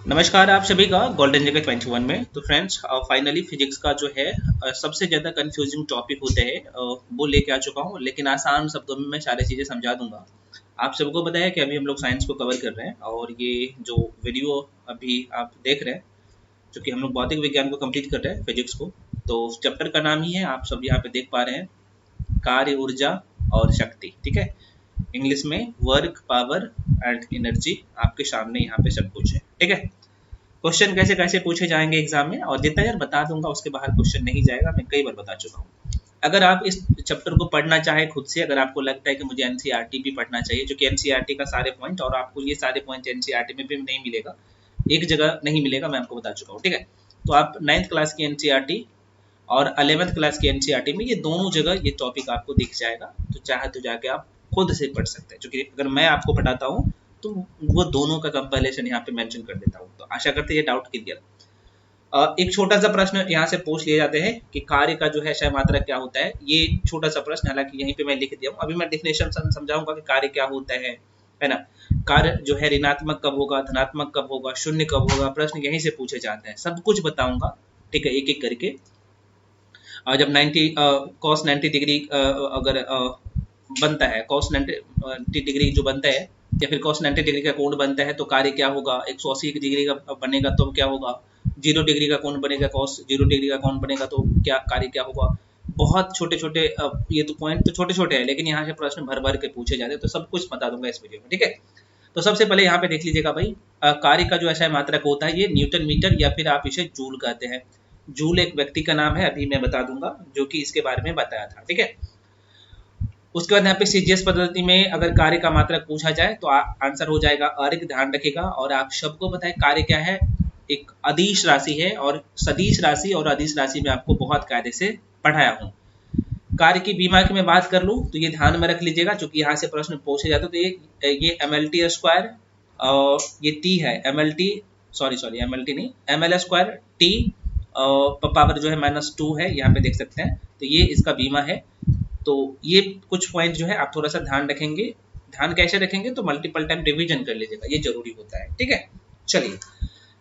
नमस्कार आप सभी का गोल्डन जगत 21 में। तो फ्रेंड्स फाइनली फिजिक्स का जो है सबसे ज़्यादा कंफ्यूजिंग टॉपिक होते हैं वो लेके आ चुका हूँ, लेकिन आसान शब्दों में मैं सारी चीज़ें समझा दूंगा। आप सबको पता है कि अभी हम लोग साइंस को कवर कर रहे हैं और ये जो वीडियो अभी आप देख रहे हैं, जो कि हम लोग भौतिक विज्ञान को कंप्लीट कर रहे हैं फिजिक्स को। तो चैप्टर का नाम ही है, आप सब यहाँ पे देख पा रहे हैं, कार्य, ऊर्जा और शक्ति। ठीक है, इंग्लिश में वर्क, पावर एंड एनर्जी। आपके सामने यहाँ पे सब कुछ है। ठीक है, क्वेश्चन कैसे कैसे पूछे जाएंगे एग्जाम में, और जितना यार बता दूंगा उसके बाहर क्वेश्चन नहीं जाएगा, मैं कई बार बता चुका हूँ। अगर आप इस चैप्टर को पढ़ना चाहे खुद से, अगर आपको लगता है कि मुझे एनसीईआरटी भी पढ़ना चाहिए, जो कि एनसीईआरटी का सारे पॉइंट, और आपको ये सारे पॉइंट एनसीईआरटी में भी नहीं मिलेगा, एक जगह नहीं मिलेगा, मैं आपको बता चुका हूँ। ठीक है, तो आप 9th क्लास की एनसीईआरटी और 11th क्लास की एनसीईआरटी में ये दोनों जगह ये टॉपिक आपको दिख जाएगा। तो चाहे तो जाके आप खुद से पढ़ सकते हैं, क्योंकि अगर मैं आपको पढ़ाता हूँ तो वो दोनों का कंपैरिजन यहाँ पे मेंशन कर देता हूँ। तो आशा करते हैं ये डाउट क्लियर। एक छोटा सा प्रश्न यहाँ से पूछ लिए जाते हैं कि कार्य का जो है क्षय मात्रा क्या होता है। ये छोटा सा प्रश्न हालांकि यहीं पे मैं लिख दिया हूँ, अभी मैं डेफिनेशन समझाऊंगा कि कार्य क्या होता है ना। कार्य जो है ऋणात्मक कब होगा, धनात्मक कब होगा, शून्य कब होगा, प्रश्न यहीं से पूछे जाते हैं, सब कुछ बताऊंगा। ठीक है, एक एक करके। जब 90 cos 90 डिग्री अगर बनता है, cos 90 डिग्री जो बनता है, या फिर cos 90 डिग्री का कोण बनता है, तो कार्य क्या होगा। 180 डिग्री का बनेगा तो क्या होगा, 0 डिग्री का कोण बनेगा, cos 0 डिग्री का कोण बनेगा तो क्या कार्य क्या होगा। बहुत छोटे छोटे ये तो पॉइंट तो छोटे छोटे हैं, लेकिन यहाँ से प्रश्न भर भर के पूछे जाते हैं, तो सब कुछ बता दूंगा इस वीडियो में। ठीक है, तो सबसे पहले यहाँ पे देख लीजिएगा भाई, कार्य का जो ऐसा मात्रक होता है ये न्यूटन मीटर या फिर आप इसे जूल कहते हैं। जूल एक व्यक्ति का नाम है, अभी मैं बता दूंगा, जो कि इसके बारे में बताया था। ठीक है, उसके बाद यहाँ पे सीजीएस पद्धति में अगर कार्य का मात्रक पूछा जाए तो आंसर हो जाएगा अर्ग। ध्यान रखिएगा, और आप सबको पता है कार्य क्या है, एक अदिश राशि है, और सदिश राशि और अदिश राशि में आपको बहुत कायदे से पढ़ाया हूँ। कार्य की बीमा की मैं बात कर लूँ तो ये ध्यान में रख लीजिएगा, क्योंकि यहाँ से प्रश्न पूछे जाते तो ये MLT स्क्वायर, और ये टी है MLT, सॉरी MLT नहीं, ML स्क्वायर टी पावर जो है -2 है, यहाँ पे देख सकते हैं, तो ये इसका बीमा है। तो ये कुछ पॉइंट जो है आप थोड़ा सा ध्यान रखेंगे। ध्यान कैसे रखेंगे, तो मल्टीपल टाइम रिवीजन कर लीजिएगा, ये जरूरी होता है। ठीक है, चलिए,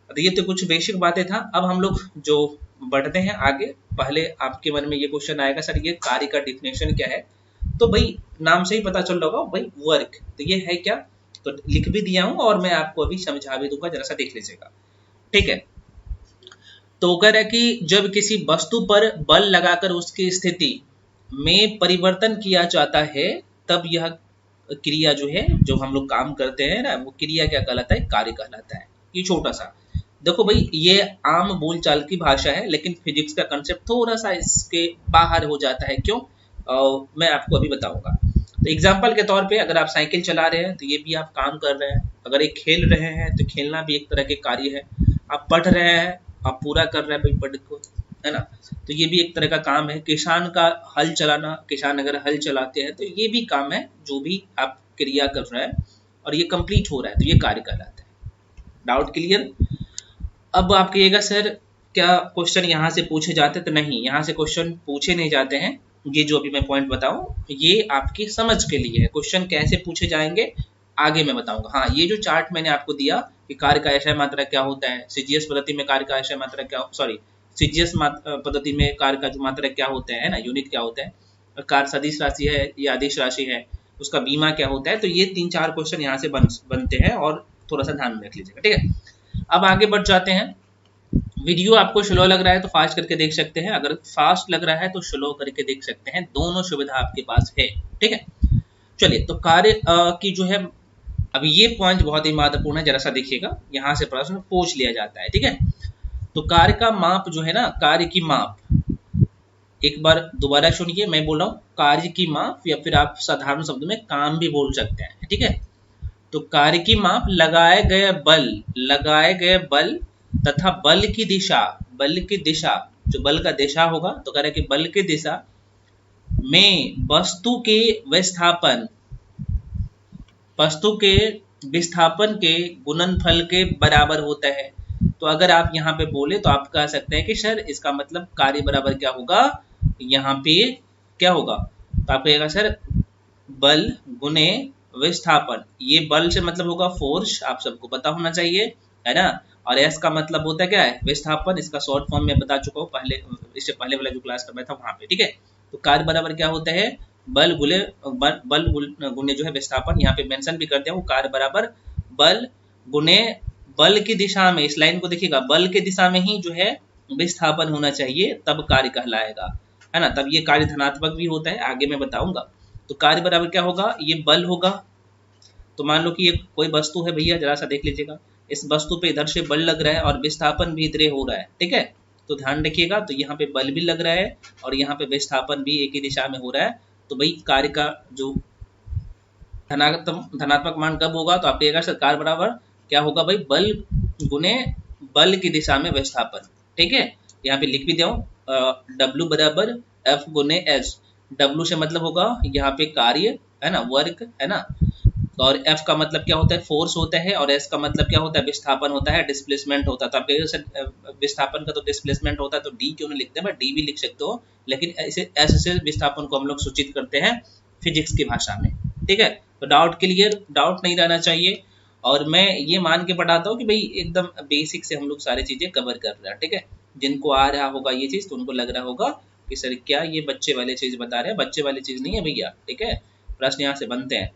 तो ये तो कुछ बेसिक बातें था। अब हम लोग जो बढ़ते हैं आगे, पहले आपके मन में ये क्वेश्चन आएगा, सर ये कार्य का डिफिनेशन क्या है। तो भाई नाम से ही पता चल रहा होगा भाई, वर्क, तो ये है क्या, तो लिख भी दिया हूँ और मैं आपको अभी समझा भी दूंगा, जरा सा देख लीजिएगा। ठीक है, तो कह रहा है कि जब किसी वस्तु पर बल लगाकर उसकी स्थिति में परिवर्तन किया जाता है, तब यह क्रिया जो है, जो हम लोग काम करते हैं ना, वो क्रिया क्या कहलाता है, कार्य कहलाता है। ये छोटा सा देखो भाई, ये आम बोलचाल की भाषा है, लेकिन फिजिक्स का कंसेप्ट थोड़ा सा इसके बाहर हो जाता है। क्यों, मैं आपको अभी बताऊंगा। तो एग्जाम्पल के तौर पे, अगर आप साइकिल चला रहे हैं तो ये भी आप काम कर रहे हैं। अगर एक खेल रहे हैं तो खेलना भी एक तरह के कार्य है। आप पढ़ रहे हैं, आप पूरा कर रहे हैं भाई पढ़ को, है ना, तो ये भी एक तरह का काम है। किसान का हल चलाना, किसान अगर हल चलाते हैं तो ये भी काम है, जो भी आप क्रिया कर रहे हैं और ये कंप्लीट हो रहा है, तो ये कार्य कहलाता है। Doubt clear. अब आप कहिएगा सर क्या क्वेश्चन यहाँ से पूछे जाते, तो नहीं, यहाँ से क्वेश्चन पूछे नहीं जाते हैं। ये जो अभी मैं पॉइंट बताऊं, ये आपकी समझ के लिए है। क्वेश्चन कैसे पूछे जाएंगे आगे मैं बताऊंगा। हाँ, ये जो चार्ट मैंने आपको दिया कि कार्य का ऐसा मात्रा क्या होता है, सीजीएस पद्धति में कार्य का ऐसा मात्रा क्या, सॉरी सीजीएस पद्धति में कार्य का जो मात्रा क्या होता है ना, यूनिट क्या होता है, कार्य सदिश राशि है या आदिश राशि है, उसका बीमा क्या होता है। तो ये 3-4 क्वेश्चन यहाँ से बनते हैं, और थोड़ा सा ध्यान में रख लीजिएगा। ठीक है, अब आगे बढ़ जाते हैं। वीडियो आपको स्लो लग रहा है तो फास्ट करके देख सकते हैं, अगर फास्ट लग रहा है तो स्लो करके देख सकते हैं, दोनों सुविधा आपके पास है। ठीक है, चलिए, तो कार्य की जो है, अभी ये पॉइंट बहुत ही महत्वपूर्ण है, जरा सा देखिएगा, यहाँ से प्रश्न पूछ लिया जाता है। ठीक है, तो कार्य का माप जो है ना, कार्य की माप, एक बार दोबारा सुनिए, मैं बोल रहा हूँ कार्य की माप, या फिर आप साधारण शब्द में काम भी बोल सकते हैं। ठीक है, तो कार्य की माप लगाए गए बल तथा बल की दिशा, जो बल का दिशा होगा, तो कह रहे कि बल की दिशा में वस्तु के विस्थापन के गुणनफल के बराबर होता है। तो अगर आप यहाँ पे बोले तो आप कह सकते हैं कि सर इसका मतलब कार्य बराबर क्या होगा, यहाँ पे क्या होगा, तो आप कहेगा सर बल गुने विस्थापन। ये बल से मतलब होगा फोर्स, आप सबको पता होना चाहिए, है ना, और एस का मतलब होता है क्या है, विस्थापन। इसका शॉर्ट फॉर्म में बता चुका हूँ पहले, इससे पहले वाला जो क्लास करवाया था वहां पे, ठीक है। तो कार्य बराबर क्या होता है, बल गुले बल गुने जो है विस्थापन। यहाँ पे मेंशन भी कर दिया हूँ, कार्य बराबर बल गुने बल की दिशा में, इस लाइन को देखिएगा, बल की दिशा में ही जो है विस्थापन होना चाहिए, तब कार्य कहलाएगा, है ना। तब ये कार्य धनात्मक भी होता है, आगे मैं बताऊंगा। तो कार्य बराबर क्या होगा, ये बल होगा। तो मान लो कि ये कोई वस्तु है भैया, जरा सा देख लीजिएगा, इस वस्तु पे इधर से बल लग रहा है और विस्थापन भी इधर हो रहा है, ठीक है। तो ध्यान रखिएगा, तो यहाँ पे बल भी लग रहा है और यहाँ पे विस्थापन भी एक ही दिशा में हो रहा है। तो भाई कार्य का जो धनात्मक मान कब होगा, तो आप कहिएगा कार्य बराबर क्या होगा भाई, बल गुने बल की दिशा में विस्थापन, ठीक है। यहाँ पे लिख भी दो, W बराबर F गुने S। W से मतलब होगा यहाँ पे कार्य, है ना, वर्क, है ना। और F का मतलब क्या होता है, फोर्स होता है, और S का मतलब क्या होता है, विस्थापन होता है, डिस्प्लेसमेंट होता है। तो आप कहिए सर विस्थापन का तो डिस्प्लेसमेंट होता है, तो D क्यों नहीं लिखते हैं, D भी लिख सकते हो, लेकिन इसे S से विस्थापन को हम लोग सूचित करते हैं फिजिक्स की भाषा में, ठीक है। तो डाउट क्लियर, डाउट नहीं रहना चाहिए। और मैं ये मान के पढ़ाता हूँ कि भाई एकदम बेसिक से हम लोग सारी चीजें कवर कर रहे हैं, ठीक है। जिनको आ रहा होगा ये चीज, तो उनको लग रहा होगा कि सर क्या ये बच्चे वाले चीज बता रहे हैं, बच्चे वाली चीज नहीं है भैया, ठीक है। प्रश्न यहाँ से बनते हैं।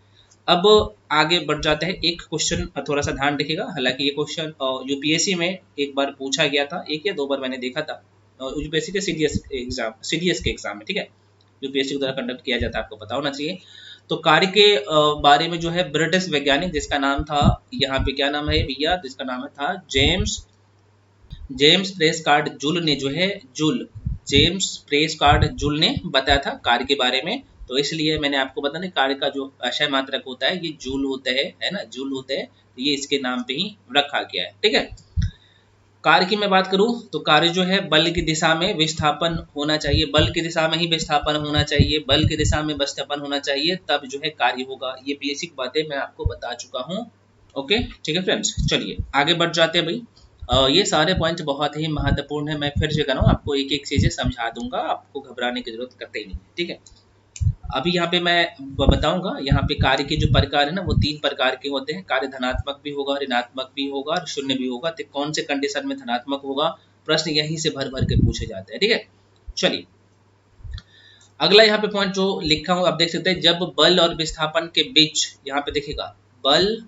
अब आगे बढ़ जाते हैं, एक क्वेश्चन थोड़ा सा ध्यान रखिएगा, हालांकि ये क्वेश्चन यूपीएससी में एक बार पूछा गया था, एक या दो बार मैंने देखा था, यूपीएससी के सीडीएस के एग्जाम में, ठीक है। यूपीएससी के द्वारा कंडक्ट किया जाता है, आपको पता होना चाहिए। तो कार्य के बारे में जो है ब्रिटिश वैज्ञानिक, जिसका नाम था, यहाँ पे क्या नाम है भैया, जिसका नाम था जेम्स प्रेसकार्ट जूल ने जो है, जेम्स प्रेसकार्ट जूल ने बताया था कार्य के बारे में। तो इसलिए मैंने आपको बताया कार्य का जो अक्षय मात्रक होता है ये जूल होता है ना, जूल होता है, तो ये इसके नाम पे ही रखा गया है, ठीक है। कार्य की मैं बात करूं तो कार्य जो है बल की दिशा में विस्थापन होना चाहिए, बल की दिशा में ही विस्थापन होना चाहिए, बल की दिशा में विस्थापन होना चाहिए, तब जो है कार्य होगा। ये बेसिक बातें मैं आपको बता चुका हूं, ओके, ठीक है फ्रेंड्स। चलिए आगे बढ़ जाते हैं भाई। ये सारे पॉइंट बहुत ही महत्वपूर्ण है, मैं फिर से कह रहा हूँ, आपको एक एक चीजें समझा दूंगा, आपको घबराने की जरूरत करते ही नहीं, ठीक है। अभी यहाँ पे मैं बताऊंगा, यहाँ पे कार्य के जो प्रकार है ना, वो 3 प्रकार के होते हैं। कार्य धनात्मक भी होगा, ऋणात्मक भी होगा और शून्य भी होगा। तो कौन से कंडीशन में धनात्मक होगा, प्रश्न यहीं से भर भर के पूछे जाते हैं, ठीक है। चलिए अगला यहाँ पे पॉइंट जो लिखा हूँ आप देख सकते हैं, जब बल और विस्थापन के बीच, यहाँ पे देखिएगा, बल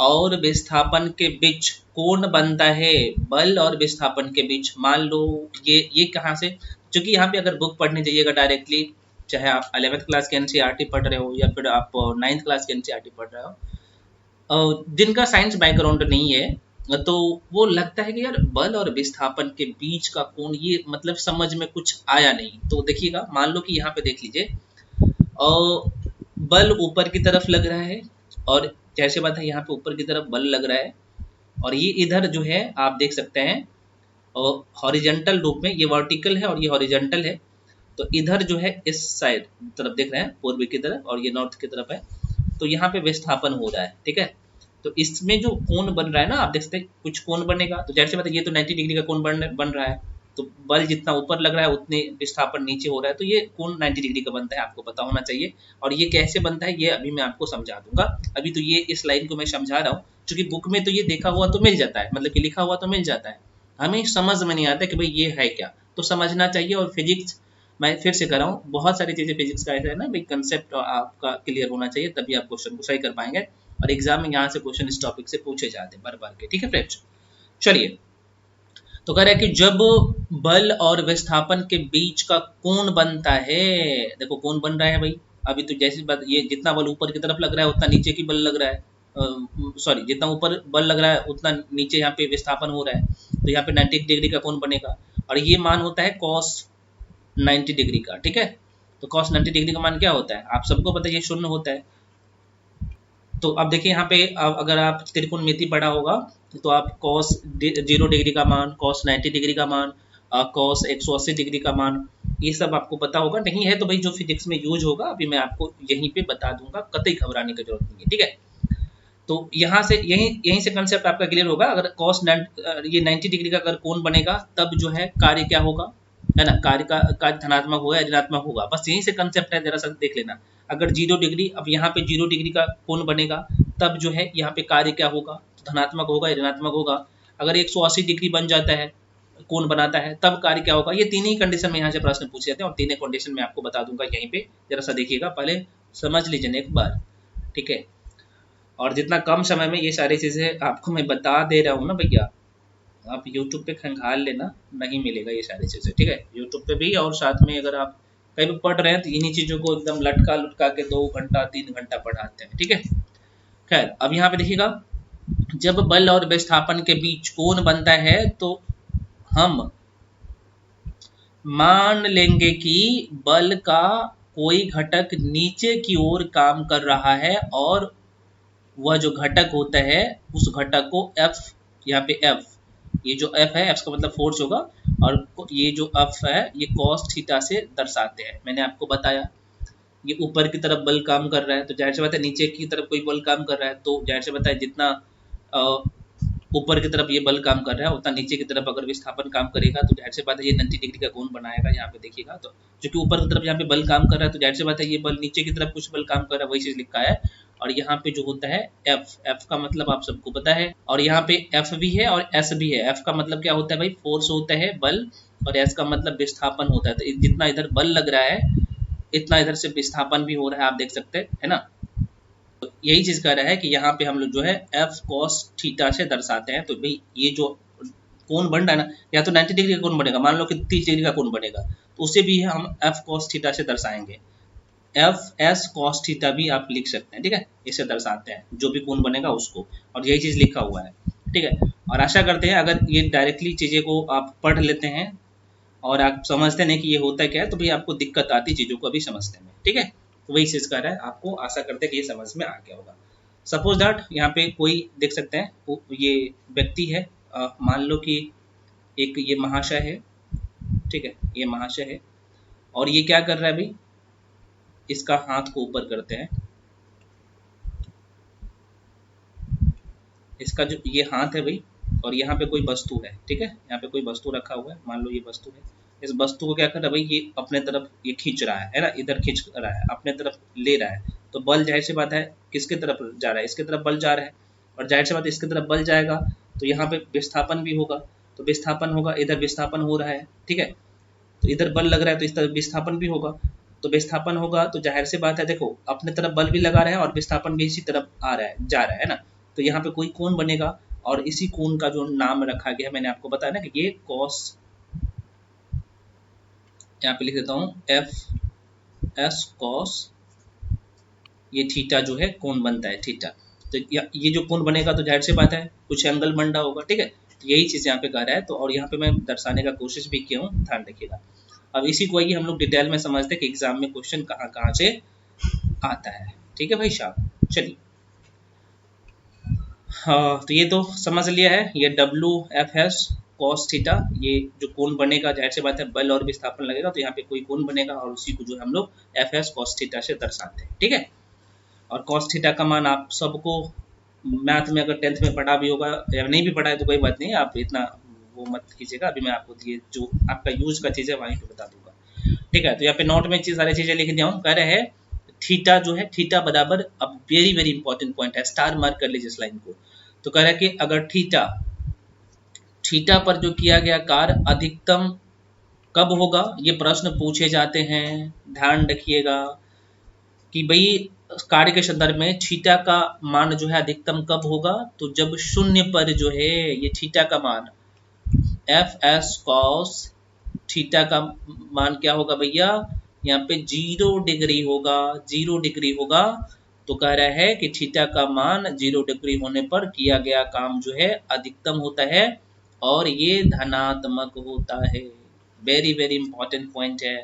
और विस्थापन के बीच कोण बनता है, बल और विस्थापन के बीच। मान लो ये कहाँ से, क्योंकि यहाँ पे अगर बुक पढ़ने जाइएगा डायरेक्टली, चाहे आप 11th क्लास के एनसीईआरटी पढ़ रहे हो या फिर आप 9th क्लास के एनसीईआरटी पढ़ रहे हो, जिनका साइंस बैकग्राउंड नहीं है, तो वो लगता है कि यार बल और विस्थापन के बीच का कोण, ये मतलब समझ में कुछ आया नहीं। तो देखिएगा, मान लो कि यहाँ पे देख लीजिए, बल ऊपर की तरफ लग रहा है, और जैसे बात है यहाँ पे ऊपर की तरफ बल लग रहा है, और ये इधर जो है आप देख सकते हैं हॉरिजेंटल रूप में, ये वर्टिकल है और ये हॉरिजेंटल है। तो इधर जो है इस साइड तरफ देख रहे हैं, पूर्वी की तरफ, और ये नॉर्थ की तरफ है। तो यहाँ पे विस्थापन हो रहा है, ठीक है। तो इसमें जो कोण बन रहा है ना, आप देख सकते हैं कुछ कोण बनेगा, तो जैसे बात है ये तो 90 डिग्री का कोण बन रहा है, तो बल जितना ऊपर लग रहा है उतने विस्थापन नीचे हो रहा है, तो ये कोण 90 डिग्री का बनता है, आपको पता होना चाहिए। और ये कैसे बनता है ये अभी मैं आपको समझा दूंगा। अभी तो ये इस लाइन को मैं समझा रहा हूँ, क्योंकि बुक में तो ये देखा हुआ तो मिल जाता है, मतलब कि लिखा हुआ तो मिल जाता है, हमें समझ में नहीं आता कि भाई ये है क्या, तो समझना चाहिए। और फिजिक्स मैं फिर से कर रहा हूँ, बहुत सारी चीजें फिजिक्स का ऐसा है ना भाई, कंसेप्ट आपका क्लियर होना चाहिए, तभी आप क्वेश्चन को सही कर पाएंगे। और एग्जाम में यहाँ से क्वेश्चन इस टॉपिक से पूछे जाते हैं बार बार के, ठीक है फ्रेंड्स। चलिए, तो कह रहा है कि जब बल और विस्थापन के बीच का कोण बनता है, देखो कोण बन रहा है भाई, अभी तो जैसी बात, ये जितना बल ऊपर की तरफ लग रहा है उतना नीचे की बल लग रहा है, सॉरी जितना ऊपर बल लग रहा है उतना नीचे यहाँ पे विस्थापन हो रहा है, तो यहाँ पे 90 डिग्री का कोण बनेगा। और ये मान होता है cos 90 डिग्री का, ठीक है। तो cos 90 डिग्री का मान क्या होता है, आप सबको पता है, ये शून्य होता है। तो अब देखिए यहाँ पे अगर आप त्रिकोणमिति पढ़ा होगा, तो आप cos 0 डिग्री का मान, cos 90 डिग्री का मान, cos 180 डिग्री का मान, ये सब आपको पता होगा। नहीं है तो भाई जो फिजिक्स में यूज होगा अभी मैं आपको यहीं पे बता दूंगा, कतई घबराने की जरूरत नहीं है, ठीक है। तो यहाँ से यहीं से कंसेप्ट आपका क्लियर होगा। अगर cos ये 90 डिग्री का अगर कोण बनेगा, तब जो है कार्य क्या होगा, है ना, कार्य धनात्मक होगा या ऋणात्मक होगा, बस यहीं से कंसेप्ट है, जरा सा देख लेना। अगर 0 डिग्री, अब यहाँ पे 0 डिग्री का कोण बनेगा, तब जो है यहाँ पे कार्य क्या होगा, धनात्मक होगा या ऋणात्मक होगा। अगर 180 डिग्री बन जाता है, कोण बनाता है, तब कार्य क्या होगा। ये तीन ही कंडीशन में यहाँ से प्रश्न पूछे जाते हैं और तीनों कंडीशन में आपको बता दूंगा यहीं पे, जरा सा देखिएगा, पहले समझ लीजिए एक बार, ठीक है। और जितना कम समय में ये सारी चीजें आपको मैं बता दे रहा हूँ ना भैया, आप YouTube पे खंगाल लेना, नहीं मिलेगा ये सारी चीजें, ठीक है। YouTube पे भी, और साथ में अगर आप कहीं भी पढ़ रहे हैं तो इन्हीं चीजों को एकदम लटका लुटका के 2 घंटा 3 घंटा पढ़ाते हैं, ठीक है। खैर, अब यहाँ पे देखिएगा, जब बल और विस्थापन के बीच कोण बनता है तो हम मान लेंगे कि बल का कोई घटक नीचे की ओर काम कर रहा है और वह जो घटक होता है उस घटक को F, यहाँ पे F, ये जो F है, F का मतलब फोर्स होगा, और ये जो F है ये cos थीटा से दर्शाते हैं। मैंने आपको बताया ये ऊपर की तरफ बल काम कर रहा है तो जाहिर सी बात है नीचे की तरफ कोई बल काम कर रहा है, तो जाहिर सी बात है जितना ऊपर की तरफ ये बल काम कर रहा है उतना नीचे की तरफ अगर विस्थापन काम करेगा तो जाहिर सी बात है ये 90 डिग्री का कोण बनाएगा। यहाँ पे देखिएगा, तो क्योंकि ऊपर की तरफ यहाँ पे बल काम कर रहा है तो जाहिर सी बात है ये बल नीचे की तरफ कुछ बल काम कर रहा है, वही चीज लिखा है। और यहाँ पे जो होता है F का मतलब आप सबको पता है, और यहाँ पे F भी है और S भी है। F का मतलब क्या होता है भाई, फोर्स होता है, बल, और S का मतलब विस्थापन होता है। तो जितना इधर बल लग रहा है इतना इधर से विस्थापन भी हो रहा है, आप देख सकते हैं, है ना। तो यही चीज कह रहा है कि यहाँ पे हम लोग जो है F cos थीटा से दर्शाते हैं। तो भाई ये जो कोण बन रहा है ना, या तो 90 डिग्री का कोण बनेगा, मान लो कि 30 डिग्री का कोण बनेगा, तो उसे भी हम F cos थीटा से दर्शाएंगे। F S cos थीटा भी आप लिख सकते हैं, ठीक है, इसे दर्शाते हैं जो भी कोण बनेगा उसको, और यही चीज लिखा हुआ है, ठीक है। और आशा करते हैं अगर ये डायरेक्टली चीजें को आप पढ़ लेते हैं और आप समझते नहीं कि ये होता क्या है, तो भाई आपको दिक्कत आती चीजों को अभी समझने में, ठीक है। तो वही चीज कर रहा है, आपको आशा करते हैं कि ये समझ में आ गया होगा। सपोज दैट यहाँ पे कोई देख सकते हैं, ये व्यक्ति है, मान लो कि एक ये महाशय है, ठीक है, ये महाशय है, और ये क्या कर रहा है भाई, इसका हाथ को ऊपर करते हैं, इसका जो ये हाथ है भाई, और यहाँ पे कोई वस्तु है, ठीक है, यहाँ पे कोई वस्तु रखा हुआ है, मान लो ये वस्तु है। इस वस्तु को क्या कर रहा है भाई, ये अपने तरफ ये खींच रहा है ना, इधर खींच रहा है, अपने तरफ ले रहा है। तो बल जाहिर सी बात है किसके तरफ जा रहा है, इसके तरफ बल जा रहा है, और जाहिर सी बात है इसके तरफ बल जाएगा तो यहाँ पे विस्थापन भी होगा, तो विस्थापन होगा, इधर विस्थापन हो रहा है, ठीक है। तो इधर बल लग रहा है तो इस तरफ विस्थापन भी होगा, तो विस्थापन होगा तो जाहिर सी बात है, देखो अपने तरफ बल भी लगा रहा है और विस्थापन भी इसी तरफ आ रहा है, जा रहा है ना। तो यहाँ पे कोई कोण बनेगा, और इसी कोण का जो नाम रखा गया है, मैंने आपको बताया ना कि ये कॉस, यहाँ पे लिख देता हूँ एफ एस कॉस, ये थीटा जो है कोण बनता है, थीटा। तो ये जो कोण बनेगा तो जाहिर सी बात है कुछ एंगल बन रहा होगा, ठीक है। तो यही चीज यहाँ पे कह रहा है, तो और यहाँ पे मैं दर्शाने का कोशिश भी किया हूँ, ध्यान रखिएगा। अब इसी को आइए हम लोग डिटेल में समझते हैं कि एग्जाम में क्वेश्चन कहाँ कहाँ से आता है, ठीक है भाई साहब। चलिए, हाँ, तो ये तो समझ लिया है, ये W F S cos theta, ये जो कोण बनेगा जाहिर सी बात है बल और विस्थापन लगेगा तो यहाँ पे कोई कोण बनेगा, और उसी को जो हम लोग एफ एस कॉस थीटा से दर्शाते हैं, ठीक है। और कॉस थीटा का मान आप सबको मैथ में अगर 10th में पढ़ा भी होगा या नहीं भी पढ़ा है तो कोई बात नहीं, आप इतना वो मत कीजिएगा, अभी मैं आपको ये जो आपका यूज का चीज़ है वहीं पे बता दूंगा, ठीक है। तो यहाँ पे नोट में सारी चीज़ें लिख दिया हूँ, कह रहे हैं थीटा जो है, थीटा बराबर, अब वेरी वेरी इंपॉर्टेंट पॉइंट है, स्टार मार्क कर लीजिए इस लाइन को। तो कह रहा है कि अगर थीटा पर जो किया गया कार्य अधिकतम कब होगा, ये प्रश्न पूछे जाते हैं, ध्यान रखिएगा कि भाई कार्य के संदर्भ में थीटा का मान जो है अधिकतम कब होगा, तो जब शून्य पर जो है ये थीटा का मान एफ एस कॉस थीटा का मान क्या होगा भैया, यहाँ पे 0 डिग्री होगा, 0 डिग्री होगा। तो कह रहा है कि थीटा का मान 0 डिग्री होने पर किया गया काम जो है अधिकतम होता है और ये धनात्मक होता है। वेरी वेरी इंपॉर्टेंट पॉइंट है।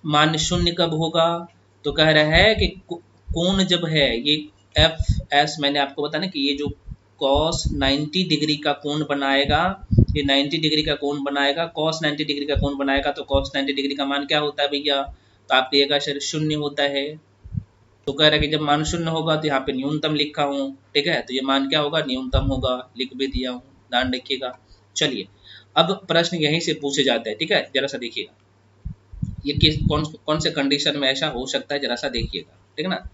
मान शून्य कब होगा, तो कह रहा है कि कोण जब है ये एफ एस, मैंने आपको बताया कि ये जो cos 90 डिग्री का कोण बनाएगा, ये 90 डिग्री का कोण बनाएगा, cos 90 डिग्री का कोण बनाएगा, तो cos 90 डिग्री का मान क्या होता है भैया, तो आप कहिएगा सर शून्य होता है। तो कह रहा है कि जब मान शून्य होगा तो यहाँ पे न्यूनतम लिखा हूँ, ठीक है, तो ये मान क्या होगा, न्यूनतम होगा, लिख भी दिया हूँ, ध्यान रखिएगा। चलिए, अब प्रश्न यहीं से पूछे जाते हैं, ठीक है, जरा सा देखिएगा ये किस कौन से कंडीशन में ऐसा हो सकता है, जरा सा देखिएगा, ठीक है ना।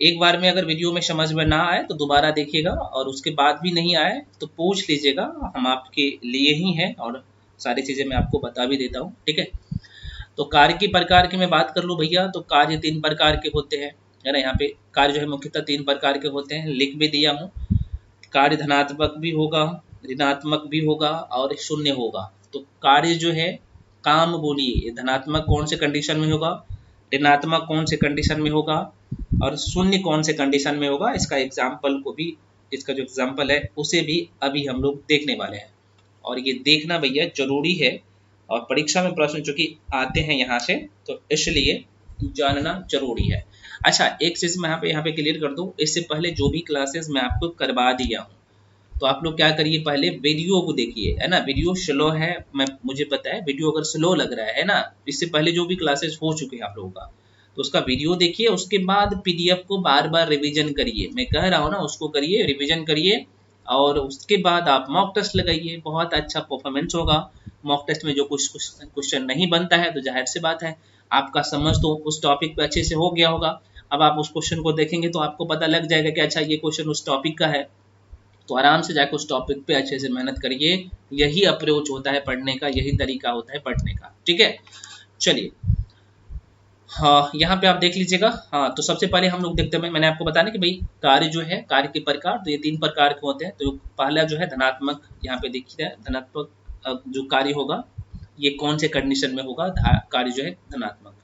एक बार में अगर वीडियो में समझ में ना आए तो दोबारा देखिएगा, और उसके बाद भी नहीं आए तो पूछ लीजिएगा, हम आपके लिए ही हैं और सारी चीज़ें मैं आपको बता भी देता हूँ, ठीक है। तो कार्य की प्रकार की मैं बात कर लूँ भैया, तो कार्य 3 प्रकार के होते हैं, है ना। यहाँ पे कार्य जो है मुख्यतः 3 प्रकार के होते हैं, लिख भी दिया हूँ। कार्य धनात्मक भी होगा, ऋणात्मक भी होगा और शून्य होगा। तो कार्य जो है, काम बोलिए, धनात्मक कौन से कंडीशन में होगा, ऋणात्मक कौन से कंडीशन में होगा और शून्य कौन से कंडीशन में होगा। इसका एग्जाम्पल को भी, इसका जो एग्जाम्पल है उसे भी अभी हम लोग देखने वाले हैं, और ये देखना भैया जरूरी है, और परीक्षा में प्रश्न चूंकि आते हैं यहाँ से, तो इसलिए जानना जरूरी है। अच्छा, एक चीज मैं यहाँ पे क्लियर कर दूं, इससे पहले जो भी क्लासेस मैं आपको करवा दिया हूँ, तो आप लोग क्या करिए, पहले वीडियो को देखिए, है ना। वीडियो स्लो है, मुझे पता है, वीडियो अगर स्लो लग रहा है ना, इससे पहले जो भी क्लासेस हो चुके हैं आप लोगों का, तो उसका वीडियो देखिए, उसके बाद पीडीएफ को बार बार रिवीजन करिए। मैं कह रहा हूँ ना, उसको करिए, रिवीजन करिए, और उसके बाद आप मॉक टेस्ट लगाइए, बहुत अच्छा परफॉर्मेंस होगा। मॉक टेस्ट में जो कुछ क्वेश्चन नहीं बनता है तो जाहिर सी बात है आपका समझ तो उस टॉपिक पे अच्छे से हो गया होगा। अब आप उस क्वेश्चन को देखेंगे तो आपको पता लग जाएगा कि अच्छा ये क्वेश्चन उस टॉपिक का है, तो आराम से जाकर उस टॉपिक पे अच्छे से मेहनत करिए। यही अप्रोच होता है पढ़ने का, यही तरीका होता है पढ़ने का, ठीक है। चलिए, हाँ, यहाँ पे आप देख लीजिएगा। हाँ, तो सबसे पहले हम लोग देखते हैं, मैंने आपको बताया कि भाई कार्य जो है, कार्य के प्रकार, तो ये 3 प्रकार के होते हैं। तो पहला जो है धनात्मक, यहाँ पे देखिए धनात्मक जो कार्य होगा, ये कौन से कंडीशन में होगा, कार्य जो है धनात्मक।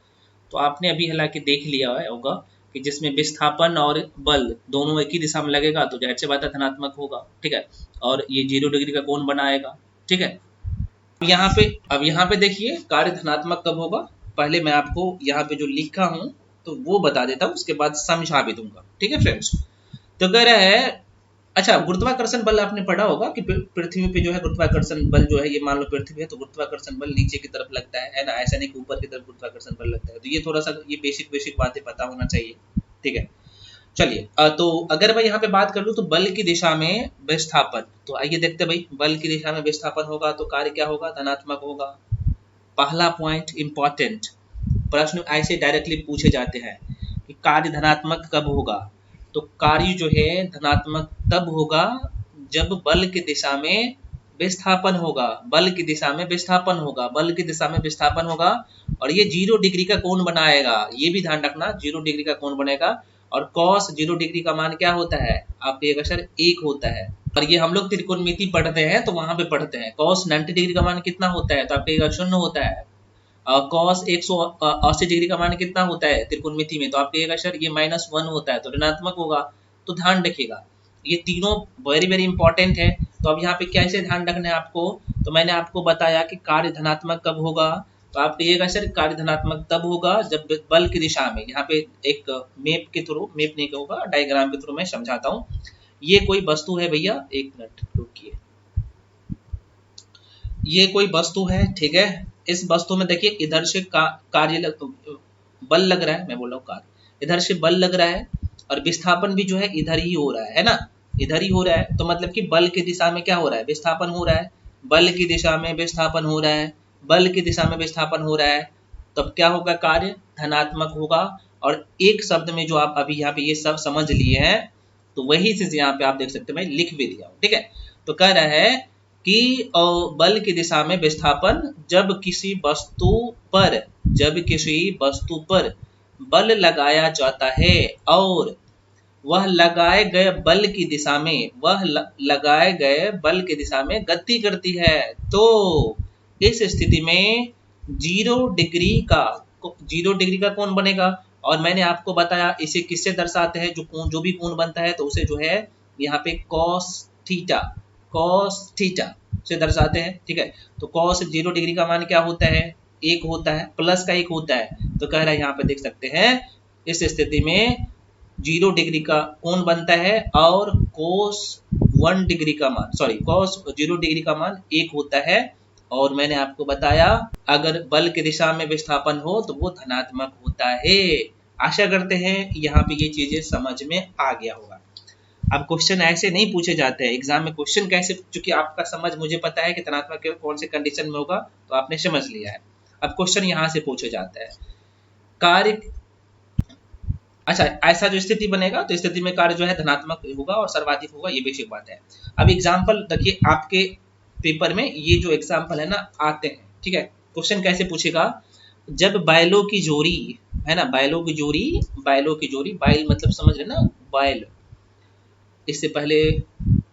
तो आपने अभी हालांकि देख लिया होगा कि जिसमें विस्थापन और बल दोनों एक ही दिशा में लगेगा तो जाहिर सी बात है धनात्मक होगा, ठीक है। और ये 0 डिग्री का कोण बनाएगा, ठीक है। अब यहाँ पे देखिए कार्य धनात्मक कब होगा, पहले मैं आपको यहाँ पे जो लिखा हूं तो वो बता देता हूँ, उसके बाद समझा भी दूंगा, ठीक है फ्रेंड्स। तो कह रहा है, अच्छा, गुरुत्वाकर्षण बल आपने पढ़ा होगा कि पृथ्वी पे जो है गुरुत्वाकर्षण बल जो है, ये मान लो पृथ्वी है तो गुरुत्वाकर्षण बल नीचे की तरफ लगता है ना, ऐसा नहीं कि ऊपर की तरफ गुरुत्वाकर्षण बल लगता है। तो ये थोड़ा सा ये बेसिक बातें पता होना चाहिए, ठीक है। चलिए, तो अगर मैं यहाँ पे बात कर लूँ तो बल की दिशा में विस्थापन, तो आइए देखते हैं भाई, बल की दिशा में विस्थापन होगा तो कार्य क्या होगा, धनात्मक होगा। पहला पॉइंट इंपॉर्टेंट, प्रश्न ऐसे डायरेक्टली पूछे जाते हैं कि कार्य धनात्मक कब होगा। तो कार्य जो है धनात्मक तब होगा जब बल की दिशा में विस्थापन होगा, बल की दिशा में विस्थापन होगा, बल की दिशा में विस्थापन होगा, और ये 0 डिग्री का कोण बनाएगा। ये भी ध्यान रखना, 0 डिग्री का कोण बनेगा। और cos 0 डिग्री का मान क्या होता है, आप कहिएगा सर 1 होता है। और ये हम लोग त्रिकोणमिति पढ़ते हैं तो वहां पे पढ़ते हैं cos 90 डिग्री का मान कितना होता है, तो आप कहिएगा 0 होता है। cos 180 डिग्री का मान कितना होता है त्रिकोणमिति में, तो आप कहिएगा सर ये -1 होता है, तो ऋणात्मक होगा। तो ध्यान रखिएगा, ये तीनों वेरी वेरी इंपॉर्टेंट है। तो अब यहाँ पे कैसे ध्यान रखना है आपको, तो मैंने आपको बताया कि कार्य धनात्मक कब होगा, तो आप कहिएगा सर कार्य धनात्मक तब होगा जब बल की दिशा में, यहाँ पे एक मैप के थ्रू, मैप नहीं कहूँगा, डायग्राम के थ्रू मैं समझाता हूँ। ये कोई वस्तु है भैया, एक मिनट रुकिए, ये कोई वस्तु है, ठीक है। इस वस्तु में देखिए इधर से बल लग रहा है, मैं बोल रहा हूँ कार्य, इधर से बल लग रहा है, और विस्थापन भी जो है इधर ही हो रहा है ना, इधर ही हो रहा है। तो मतलब कि बल की दिशा में क्या हो रहा है, विस्थापन हो रहा है, बल की दिशा में विस्थापन हो रहा है, बल की दिशा में विस्थापन हो रहा है, तब क्या होगा, कार्य धनात्मक होगा। और एक शब्द में जो आप अभी यहाँ पे ये सब समझ लिए हैं, तो वही चीज यहाँ पे आप देख सकते हैं, मैं लिख भी दिया हूँ, ठीक है। तो कह रहा है कि बल की दिशा में विस्थापन जब किसी वस्तु पर बल लगाया जाता है और वह लगाए गए बल की दिशा में गति करती है, तो इस स्थिति में 0 डिग्री का कोण बनेगा। और मैंने आपको बताया इसे किससे दर्शाते हैं, जो भी कोण बनता है तो उसे जो है यहाँ पे cos थीटा से दर्शाते हैं, ठीक है। तो cos 0 डिग्री का मान क्या होता है, 1 होता है, प्लस का 1 होता है। तो कह रहा है यहाँ पे देख सकते हैं, इस स्थिति में 0 डिग्री का कोण बनता है और cos 0 डिग्री का मान 1 होता है। और मैंने आपको बताया अगर बल की दिशा में विस्थापन हो तो वो धनात्मक होता है। आशा करते हैं यहाँ पे ये चीजें समझ में आ गया होगा। अब क्वेश्चन ऐसे नहीं पूछे जाते हैं एग्जाम में, क्वेश्चन कैसे, चूंकि आपका समझ मुझे पता है कि धनात्मक कौन से कंडीशन में होगा, तो आपने समझ लिया है। अब क्वेश्चन यहाँ से पूछा जाता है, कार्य अच्छा, ऐसा जो स्थिति बनेगा तो स्थिति में कार्य जो है धनात्मक होगा और सर्वाधिक होगा, ये बेसिक बात है। अब एग्जाम्पल देखिए आपके पेपर में ये जो एग्जाम्पल है ना आते हैं, ठीक है। क्वेश्चन कैसे पूछेगा, जब बैलों की जोड़ी है ना, बैलों की जोड़ी, बैलों की जोड़ी, बैल मतलब समझ रहे ना, बैल। इससे पहले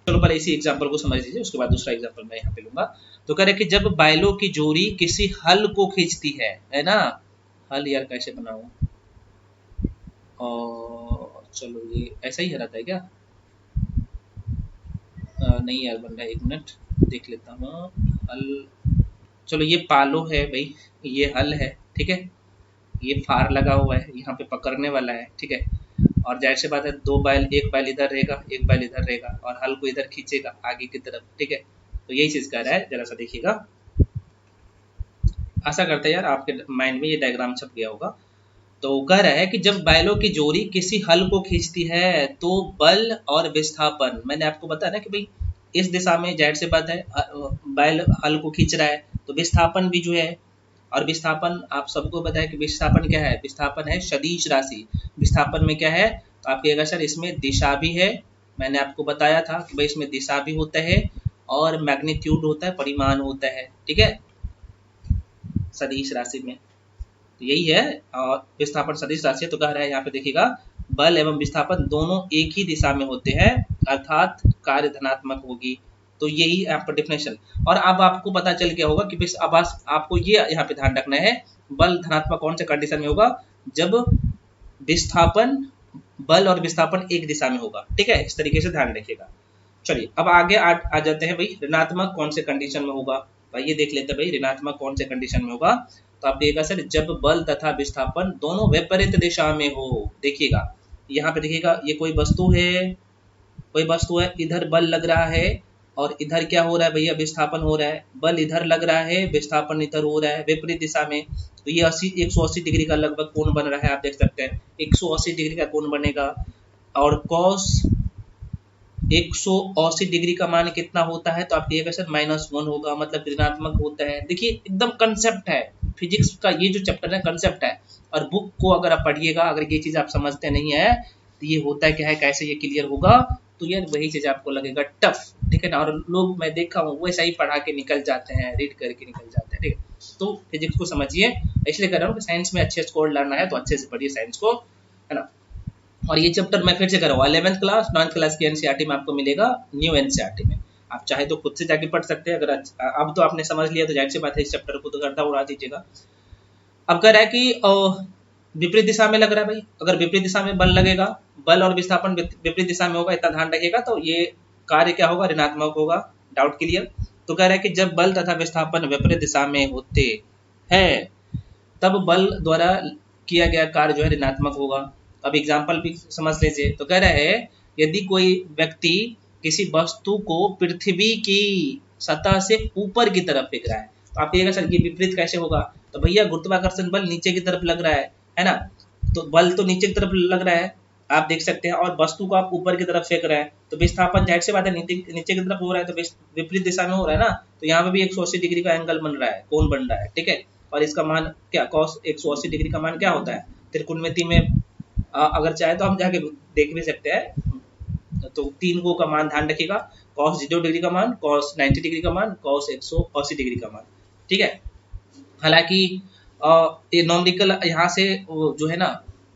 चलो पहले इसी एग्जाम्पल को समझ लीजिए, उसके बाद दूसरा एग्जाम्पल मैं यहाँ पे लूंगा। तो कह रहे कि जब बैलों की जोड़ी किसी हल को खींचती है ना, हल यार कैसे बनाऊं, और चलो ये ऐसा ही रहता है क्या, नहीं यार बन रहा है, एक मिनट देख लेता हूँ। हल, चलो ये पालो है भाई, ये हल है, ठीक है, ये फार लगा हुआ है, यहाँ पे पकड़ने वाला है, ठीक है। और जाहिर सी बात है दो बैल, एक बैल इधर रहेगा, एक बैल इधर रहेगा, और हल को इधर खींचेगा आगे की तरफ, ठीक है। तो यही चीज कह रहा है, जरा सा देखिएगा। आशा करते हैं यार आपके माइंड में ये डायग्राम छप गया होगा। तो कह रहा है कि जब बैलों की जोड़ी किसी हल को खींचती है तो बल और विस्थापन, मैंने आपको बताया ना कि भाई इस दिशा में जाहिर सी बात है बैल हल को खींच रहा है, तो विस्थापन भी जो है, और विस्थापन आप सबको पता है कि विस्थापन क्या है, विस्थापन है सदिश राशि। विस्थापन में क्या है, तो आप कहिएगा सर इसमें दिशा भी है, मैंने आपको बताया था कि भाई इसमें दिशा भी होता है और मैग्नीट्यूड होता है, परिमाण होता है, ठीक है, सदिश राशि में। तो यही है, और विस्थापन सदिश राशि। तो कह रहा है यहाँ पे देखिएगा, बल एवं विस्थापन दोनों एक ही दिशा में होते हैं, अर्थात कार्य धनात्मक होगी। तो यही आपका डिफिनेशन। और अब आपको पता चल गया होगा कि अब आपको ये यहाँ पे ध्यान रखना है, बल धनात्मक कौन से कंडीशन में होगा, जब विस्थापन, बल और विस्थापन एक दिशा में होगा, ठीक है, इस तरीके से ध्यान रखिएगा। चलिए अब आगे आ जाते हैं भाई, ऋणात्मक कौन से कंडीशन में होगा, भाई ये देख लेते हैं भाई ऋणात्मक कौन से कंडीशन में होगा। तो आप देखिएगा सर, जब बल तथा विस्थापन दोनों विपरीत दिशा में हो। देखिएगा यहाँ पे देखिएगा, ये कोई वस्तु है, कोई वस्तु है, इधर बल लग रहा है और इधर क्या हो रहा है भैया, विस्थापन हो रहा है, बल इधर लग रहा है, विस्थापन इधर हो रहा है, विपरीत दिशा में। तो ये 180 डिग्री का लगभग कोण बन रहा है, आप देख सकते हैं 180 डिग्री का कोण बनेगा। और कॉस 180 डिग्री का मान कितना होता है, तो आप कहिएगा सर -1 होगा, मतलब ऋणात्मक होता है। देखिए एकदम कंसेप्ट है फिजिक्स का, ये जो चैप्टर है कंसेप्ट है, और बुक को अगर आप पढ़िएगा, अगर ये चीज आप समझते नहीं है तो ये होता है क्या है, कैसे ये क्लियर होगा, तो यार वही चीज आपको लगेगा टफ, ठीक है ना। और लोग मैं देखा हूँ वैसा ही पढ़ा के निकल जाते हैं, रीड करके निकल जाते हैं, ठीक है। तो फिजिक्स को समझिए, इसलिए कह रहा हूँ कि साइंस में अच्छे स्कोर लाना है तो अच्छे से पढ़िए साइंस को, है ना। और ये चैप्टर मैं फिर से कर रहा हूँ, 11th क्लास 9th क्लास की एनसीईआरटी में आपको मिलेगा, न्यू एनसीईआरटी में। आप चाहे तो खुद से जाके पढ़ सकते हैं, अगर अब तो आपने समझ लिया तो जाहिर सी बात है इस चैप्टर को तो गर्दा उड़ा दीजिएगा। अब कह रहा है कि विपरीत दिशा में लग रहा है भाई, अगर विपरीत दिशा में बल लगेगा, बल और विस्थापन विपरीत दिशा में होगा, इतना ध्यान रखिएगा, तो ये कार्य क्या होगा, ऋणात्मक होगा। Doubt clear. तो कह रहा है कि जब बल तथा विस्थापन विपरीत दिशा में होते हैं तब बल द्वारा किया गया कार्य जो है ऋणात्मक होगा। अब एग्जाम्पल भी समझ लीजिए। तो कह रहा है यदि कोई व्यक्ति किसी वस्तु को पृथ्वी की सतह से ऊपर की तरफ फेंक रहा है, तो आप कहिएगा सर ये विपरीत कैसे होगा, तो भैया गुरुत्वाकर्षण बल नीचे की तरफ लग रहा है ना, तो बल तो नीचे की तरफ लग रहा है, आप देख सकते हैं, और वस्तु को आप ऊपर की तरफ फेंक रहे हैं, तो विस्थापन जाहिर सी बात है नीचे की तरफ हो रहा है, तो विपरीत दिशा में हो रहा है ना, तो यहाँ पे भी 180 डिग्री का एंगल बन रहा है, कोण बन रहा है, ठीक है। और इसका मान क्या, cos 180 डिग्री का मान क्या होता है, त्रिकोणमिति में अगर चाहे तो हम जाके देख भी सकते हैं। तो 3 को का मान ध्यान रखिएगा, cos 0 डिग्री का मान, cos 90 डिग्री का मान, cos 180 डिग्री का मान, ठीक है। हालांकि ये नॉमरिकल यहाँ से जो है ना,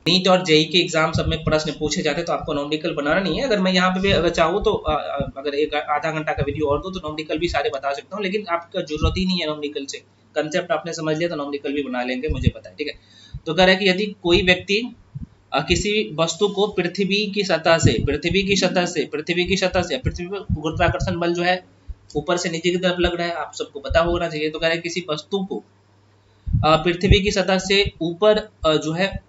नीट और जेई के एग्जाम सब में प्रश्न पूछे जाते हैं, तो आपको नॉमरिकल बनाना नहीं है। अगर मैं यहाँ पे भी अगर चाहूँ तो अगर एक आधा घंटा का वीडियो और दो तो नॉमरिकल भी सारे बता सकता हूँ, लेकिन आपका जरूरत ही नहीं है नॉमरिकल से, कंसेप्ट आपने समझ लिया तो नॉमरिकल भी बना लेंगे, मुझे पता है, ठीक है। तो कह रहा है कि यदि कोई व्यक्ति किसी वस्तु को पृथ्वी की सतह से पृथ्वी पर गुरुत्वाकर्षण बल जो है ऊपर से नीचे की तरफ लग रहा है, आप सबको पता होना चाहिए। तो कह रहा है किसी वस्तु को पृथ्वी की सतह से ऊपर जो है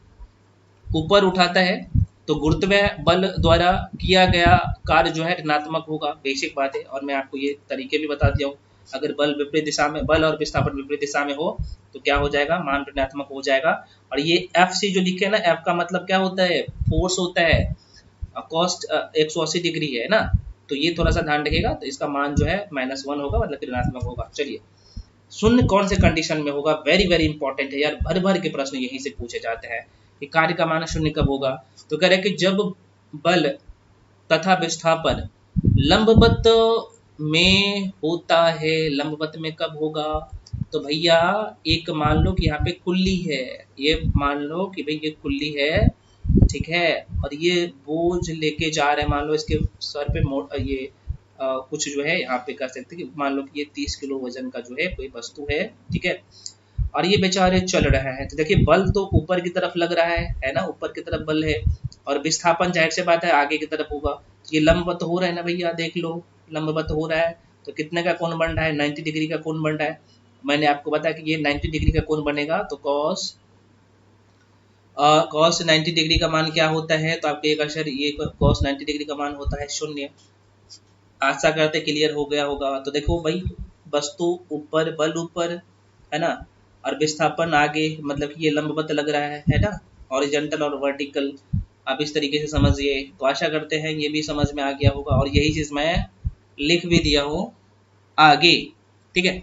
ऊपर उठाता है, तो गुरुत्व बल द्वारा किया गया कार्य जो है ऋणात्मक होगा, बेसिक बात है। और मैं आपको ये तरीके भी बता दिया हूँ, अगर बल विपरीत दिशा में, बल और विस्थापन विपरीत दिशा में हो तो क्या हो जाएगा, मान ऋणात्मक हो जाएगा। और ये एफ सी जो लिखे ना, एफ का मतलब क्या होता है, फोर्स होता है, कॉस्ट 180 डिग्री है ना, तो ये थोड़ा सा ध्यान रखिएगा। तो इसका मान जो है -1 होगा, मतलब ऋणात्मक होगा। चलिए शून्य कौन से कंडीशन में होगा, वेरी वेरी इंपॉर्टेंट है यार, भर भर के प्रश्न यहीं से पूछे जाते हैं। कि कार्य का मान शून्य कब होगा। तो कह रहे कि जब बल तथा विस्थापन लंबवत में होता है। लंबवत में कब होगा? तो भैया एक मान लो कि यहाँ पे कुल्ली है, ये मान लो कि भाई ये कुल्ली है, ठीक है, और ये बोझ लेके जा रहे हैं, मान लो इसके सर पे ये कुछ जो है यहाँ पे कह सकते हैं कि मान लो कि ये 30 किलो वजन का जो है कोई वस्तु है, ठीक है, और ये बेचारे चल रहे हैं। तो देखिए बल तो ऊपर की तरफ लग रहा है ना, ऊपर की तरफ बल है, और विस्थापन जाहिर से बात है आगे की तरफ होगा। ये लंबवत हो रहा है ना भैया, देख लो लंबवत हो रहा है, तो कितने का कोण बन रहा है? 90 डिग्री का कोण बन रहा है। मैंने आपको बताया कि ये 90 डिग्री का कोण बनेगा, तो cos 90 डिग्री का मान क्या होता है? तो आपके एक अक्षर ये cos 90 डिग्री का मान होता है 0। आशा करते क्लियर हो गया होगा। तो देखो भाई वस्तु ऊपर, बल ऊपर है ना, और विस्थापन आगे, मतलब कि ये लंबवत लग रहा है ना, हॉरिजॉन्टल और वर्टिकल। आप इस तरीके से समझिए। तो आशा करते हैं ये भी समझ में आ गया होगा, और यही चीज मैं लिख भी दिया हूँ आगे, ठीक है।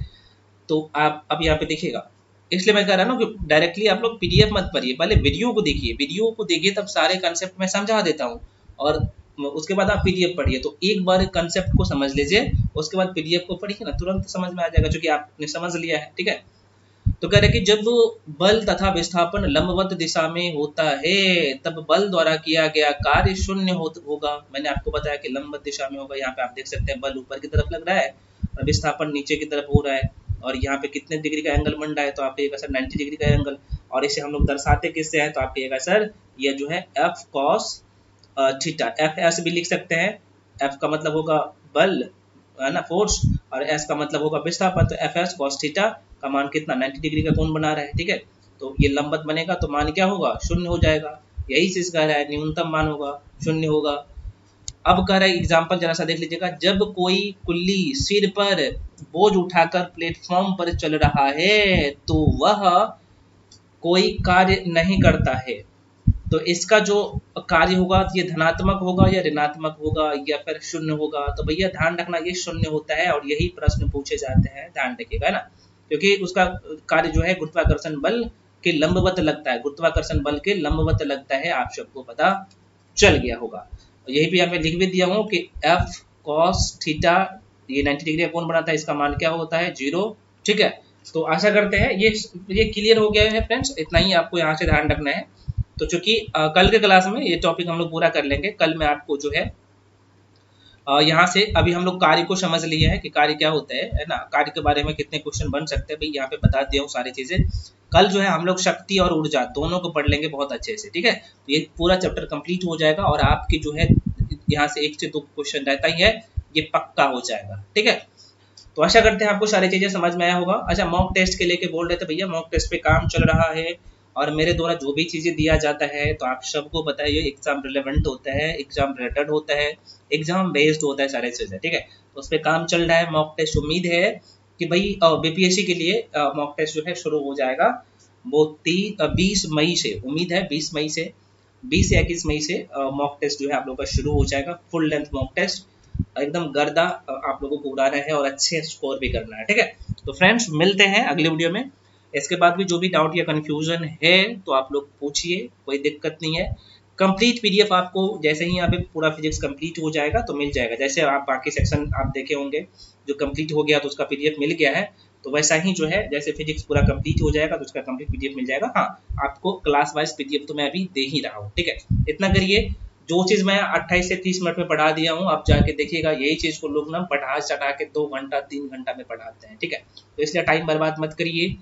तो आप अब यहाँ पे देखिएगा, इसलिए मैं कह रहा हूँ कि डायरेक्टली आप लोग पीडीएफ मत पढ़िए, पहले वीडियो को देखिए, वीडियो को देखिए तब सारे कंसेप्ट मैं समझा देता हूँ, और उसके बाद आप पीडीएफ पढ़िए। तो एक बार कंसेप्ट को समझ लीजिए, उसके बाद पीडीएफ को पढ़िए ना, तुरंत समझ में आ जाएगा, जो कि आपने समझ लिया है, ठीक है। तो कह रहे कि जब बल तथा विस्थापन लंबवत दिशा में होता है तब बल द्वारा किया गया कार्य शून्य होगा। मैंने आपको बताया कि लंबवत दिशा में होगा। यहाँ पे आप देख सकते हैं बल ऊपर की तरफ लग रहा है और विस्थापन नीचे की तरफ हो रहा है, और यहाँ पे कितने डिग्री का एंगल बन रहा है? तो आपके सर 90 डिग्री का एंगल, और इसे हम लोग दर्शाते किससे हैं? तो आपके सर ये जो है F cos theta, F S भी लिख सकते हैं। एफ का मतलब होगा बल है ना, फोर्स, और एस का मतलब होगा विस्थापन। तो एफ एस कॉस थीटा का मान कितना? 90 डिग्री का कोण बना रहा है, ठीक है। तो ये लंबवत बनेगा तो मान क्या होगा? शून्य हो जाएगा। यही चीज कह रहा है, न्यूनतम मान होगा शून्य होगा। अब कह रहा है एग्जाम्पल जरा सा देख लीजिएगा, जब कोई कुल्ली सिर पर बोझ उठाकर प्लेटफॉर्म पर चल रहा है तो वह कोई कार्य नहीं करता है। तो इसका जो कार्य होगा ये धनात्मक होगा या ऋणात्मक होगा या फिर शून्य होगा? तो भैया ध्यान रखना ये शून्य होता है, और यही प्रश्न पूछे जाते हैं, ध्यान रखिएगा ना, क्योंकि उसका कार्य जो है गुरुत्वाकर्षण बल के लंबवत लगता है, गुरुत्वाकर्षण बल के लंबवत लगता है। आप सबको पता चल गया होगा। यही भी मैं लिख भी दिया हूँ कि एफ कॉस थीटा ये 90 डिग्री का कोण बनाता है, इसका मान क्या होता है? 0, ठीक है। तो आशा करते हैं ये क्लियर हो गया है फ्रेंड्स, इतना ही आपको यहाँ से ध्यान रखना है। तो चूंकि कल के क्लास में ये टॉपिक हम लोग पूरा कर लेंगे, कल मैं आपको जो है यहाँ से अभी हम लोग कार्य को समझ लिए हैं कि कार्य क्या होता है ना, कार्य के बारे में कितने क्वेश्चन बन सकते हैं भाई यहाँ पे बता दिया हूँ सारी चीजें। कल जो है हम लोग शक्ति और ऊर्जा दोनों को पढ़ लेंगे बहुत अच्छे से, ठीक है। तो ये पूरा चैप्टर कंप्लीट हो जाएगा, और आपकी जो है यहाँ से 1 से 2 क्वेश्चन रहता ही है, ये पक्का हो जाएगा, ठीक है। तो आशा करते हैं आपको सारी चीजें समझ में आया होगा। अच्छा, मॉक टेस्ट के लेके बोल रहे थे भैया, मॉक टेस्ट पे काम चल रहा है, और मेरे द्वारा जो भी चीजें दिया जाता है तो आप सबको पता है ये एग्जाम रिलेवेंट होता है, एग्जाम रिलेटेड होता है, एग्जाम बेस्ड होता है सारे चीजें, ठीक है। तो उस पर काम चल रहा है, मॉक टेस्ट उम्मीद है कि भाई बीपीएससी के लिए मॉक टेस्ट जो है शुरू हो जाएगा वो 20 मई से, उम्मीद है 20 मई से 20 से 21 मई से मॉक टेस्ट जो है आप लोग का शुरू हो जाएगा। फुल लेंथ मॉक टेस्ट एकदम गर्दा आप लोगों को उड़ाना है और अच्छे स्कोर भी करना है, ठीक है। तो फ्रेंड्स मिलते हैं अगले वीडियो में। इसके बाद भी जो भी डाउट या कंफ्यूजन है तो आप लोग पूछिए, कोई दिक्कत नहीं है। कंप्लीट पीडीएफ आपको जैसे ही यहाँ पे पूरा फिजिक्स कंप्लीट हो जाएगा तो मिल जाएगा। जैसे आप बाकी सेक्शन आप देखे होंगे जो कंप्लीट हो गया तो उसका पीडीएफ मिल गया है, तो वैसा ही जो है जैसे फिजिक्स पूरा कंप्लीट हो जाएगा तो उसका कंप्लीट पीडीएफ मिल जाएगा। हाँ, आपको क्लास वाइज पीडीएफ तो मैं अभी दे ही रहा हूँ, ठीक है। इतना करिए, जो चीज मैं 28 से 30 मिनट में पढ़ा दिया हूँ आप जाके देखिएगा, यही चीज को लोग ना पढ़ा चढ़ा के 2 घंटा 3 घंटा में पढ़ाते हैं, ठीक है। तो इसलिए टाइम बर्बाद मत करिए,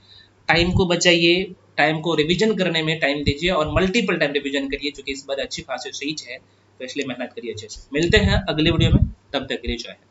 टाइम को बचाइए, टाइम को रिवीजन करने में टाइम दीजिए, और मल्टीपल टाइम रिवीजन करिए, क्योंकि इस बार अच्छी खासी सीट है, तो इसलिए मेहनत करिए अच्छे से। मिलते हैं अगले वीडियो में, तब तक के लिए जय हिंद।